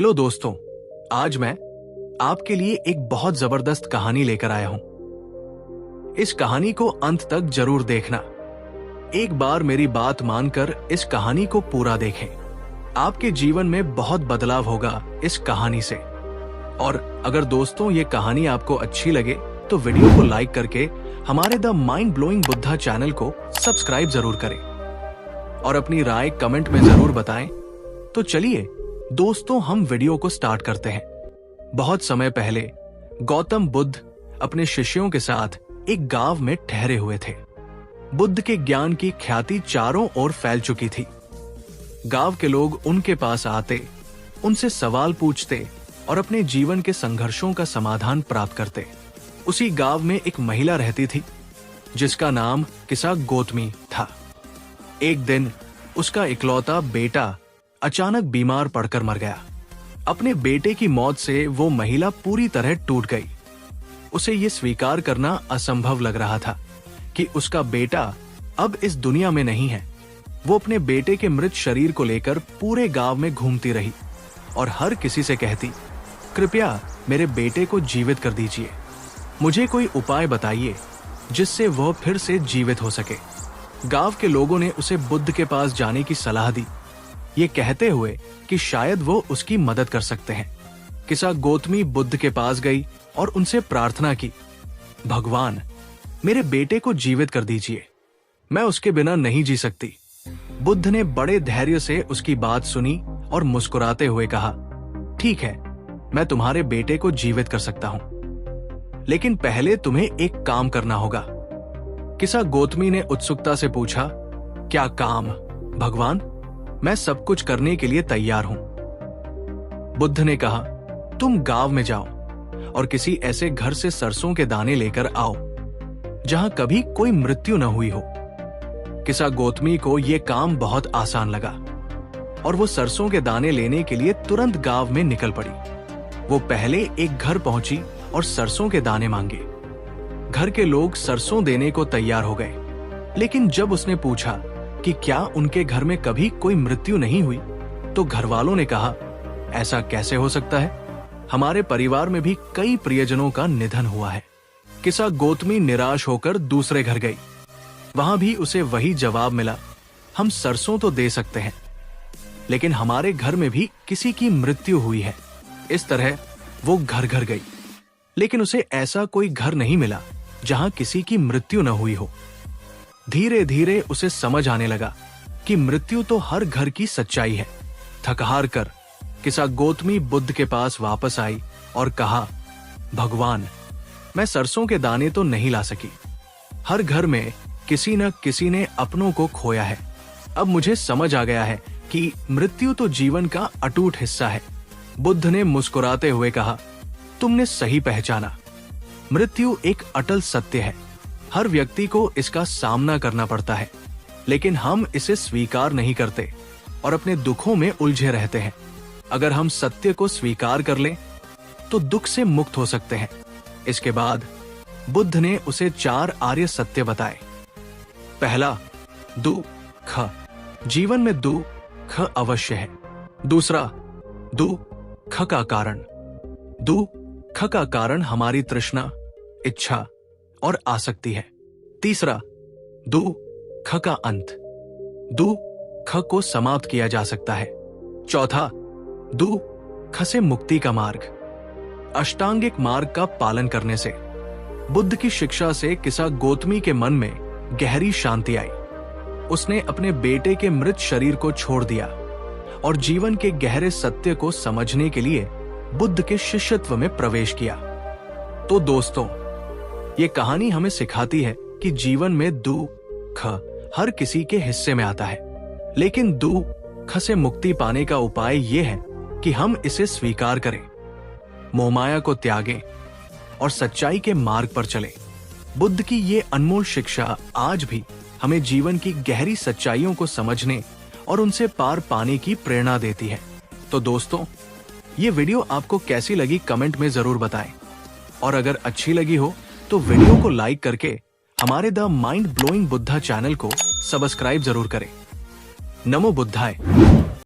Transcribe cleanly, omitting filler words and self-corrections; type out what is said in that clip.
Hello दोस्तों, आज मैं आपके लिए एक बहुत जबरदस्त कहानी लेकर आया हूं। इस कहानी को अंत तक जरूर देखना। एक बार मेरी बात मानकर इस कहानी को पूरा देखें। आपके जीवन में बहुत बदलाव होगा इस कहानी से। और अगर दोस्तों ये कहानी आपको अच्छी लगे तो वीडियो को लाइक करके हमारे the mind blowing Buddha channel को सब्सक्राइब जरूर करें और अपनी राय कमेंट में जरूर बताएं। तो चलिए दोस्तों, हम वीडियो को स्टार्ट करते हैं। बहुत समय पहले गौतम बुद्ध अपने शिष्यों के साथ एक गांव में ठहरे हुए थे। बुद्ध के ज्ञान की ख्याति चारों ओर फैल चुकी थी। गांव के लोग उनके पास आते, उनसे सवाल पूछते और अपने जीवन के संघर्षों का समाधान प्राप्त करते। उसी गांव में एक महिला रहती थी जिसका नाम किसा गौतमी था। एक दिन उसका इकलौता बेटा अचानक बीमार पड़कर मर गया। अपने बेटे की मौत से वो महिला पूरी तरह टूट गई। उसे ये स्वीकार करना असंभव लग रहा था कि उसका बेटा अब इस दुनिया में नहीं है। वो अपने बेटे के मृत शरीर को लेकर पूरे गांव में घूमती रही और हर किसी से कहती, कृपया मेरे बेटे को जीवित कर दीजिए, मुझे कोई उपाय बताइए जिससे वह फिर से जीवित हो सके। गांव के लोगों ने उसे बुद्ध के पास जाने की सलाह दी, ये कहते हुए कि शायद वो उसकी मदद कर सकते हैं। किसा गौतमी बुद्ध के पास गई और उनसे प्रार्थना की, भगवान मेरे बेटे को जीवित कर दीजिए, मैं उसके बिना नहीं जी सकती। बुद्ध ने बड़े धैर्य से उसकी बात सुनी और मुस्कुराते हुए कहा, ठीक है, मैं तुम्हारे बेटे को जीवित कर सकता हूं, लेकिन पहले तुम्हें एक काम करना होगा। किसा गौतमी ने उत्सुकता से पूछा, क्या काम भगवान? मैं सब कुछ करने के लिए तैयार हूं। बुद्ध ने कहा, तुम गांव में जाओ और किसी ऐसे घर से सरसों के दाने लेकर आओ जहां कभी कोई मृत्यु न हुई हो। किसा गौतमी को यह काम बहुत आसान लगा और वो सरसों के दाने लेने के लिए तुरंत गांव में निकल पड़ी। वो पहले एक घर पहुंची और सरसों के दाने मांगे। घर के लोग सरसों देने को तैयार हो गए, लेकिन जब उसने पूछा कि क्या उनके घर में कभी कोई मृत्यु नहीं हुई, तो घर वालों ने कहा, ऐसा कैसे हो सकता है, हमारे परिवार में भी कई प्रियजनों का निधन हुआ है। किसा गौतमी निराश होकर दूसरे घर गई। वहां भी उसे वही जवाब मिला, हम सरसों तो दे सकते हैं, लेकिन हमारे घर में भी किसी की मृत्यु हुई है। इस तरह वो घर घर गई, लेकिन उसे ऐसा कोई घर नहीं मिला जहां किसी की मृत्यु न हुई हो। धीरे धीरे उसे समझ आने लगा कि मृत्यु तो हर घर की सच्चाई है। थक हार कर किसा गौतमी बुद्ध के पास वापस आई और कहा, भगवान मैं सरसों के दाने तो नहीं ला सकी, हर घर में किसी न किसी ने अपनों को खोया है। अब मुझे समझ आ गया है कि मृत्यु तो जीवन का अटूट हिस्सा है। बुद्ध ने मुस्कुराते हुए कहा, तुमने सही पहचाना, मृत्यु एक अटल सत्य है। हर व्यक्ति को इसका सामना करना पड़ता है, लेकिन हम इसे स्वीकार नहीं करते और अपने दुखों में उलझे रहते हैं। अगर हम सत्य को स्वीकार कर लें तो दुख से मुक्त हो सकते हैं। इसके बाद बुद्ध ने उसे 4 आर्य सत्य बताए। पहला, दुख, जीवन में दुख अवश्य है। दूसरा, दुख का कारण, दुख का कारण हमारी तृष्णा, इच्छा और आसक्ति है। तीसरा, दुख का अंत, दुख को समाप्त किया जा सकता है। चौथा, दुख से मुक्ति का मार्ग, अष्टांगिक मार्ग का पालन करने से। बुद्ध की शिक्षा से किसा गौतमी के मन में गहरी शांति आई। उसने अपने बेटे के मृत शरीर को छोड़ दिया और जीवन के गहरे सत्य को समझने के लिए बुद्ध के शिष्यत्व में प्रवेश किया। तो दोस्तों, ये कहानी हमें सिखाती है कि जीवन में दुख हर किसी के हिस्से में आता है, लेकिन दुख से मुक्ति पाने का उपाय यह है कि हम इसे स्वीकार करें, मोहमाया को त्यागें और सच्चाई के मार्ग पर चलें। बुद्ध की ये अनमोल शिक्षा आज भी हमें जीवन की गहरी सच्चाइयों को समझने और उनसे पार पाने की प्रेरणा देती है। तो दोस्तों, ये वीडियो आपको कैसी लगी कमेंट में जरूर बताएं और अगर अच्छी लगी हो तो वीडियो को लाइक करके हमारे the mind blowing Buddha channel को सब्सक्राइब जरूर करें। नमो बुद्धाय।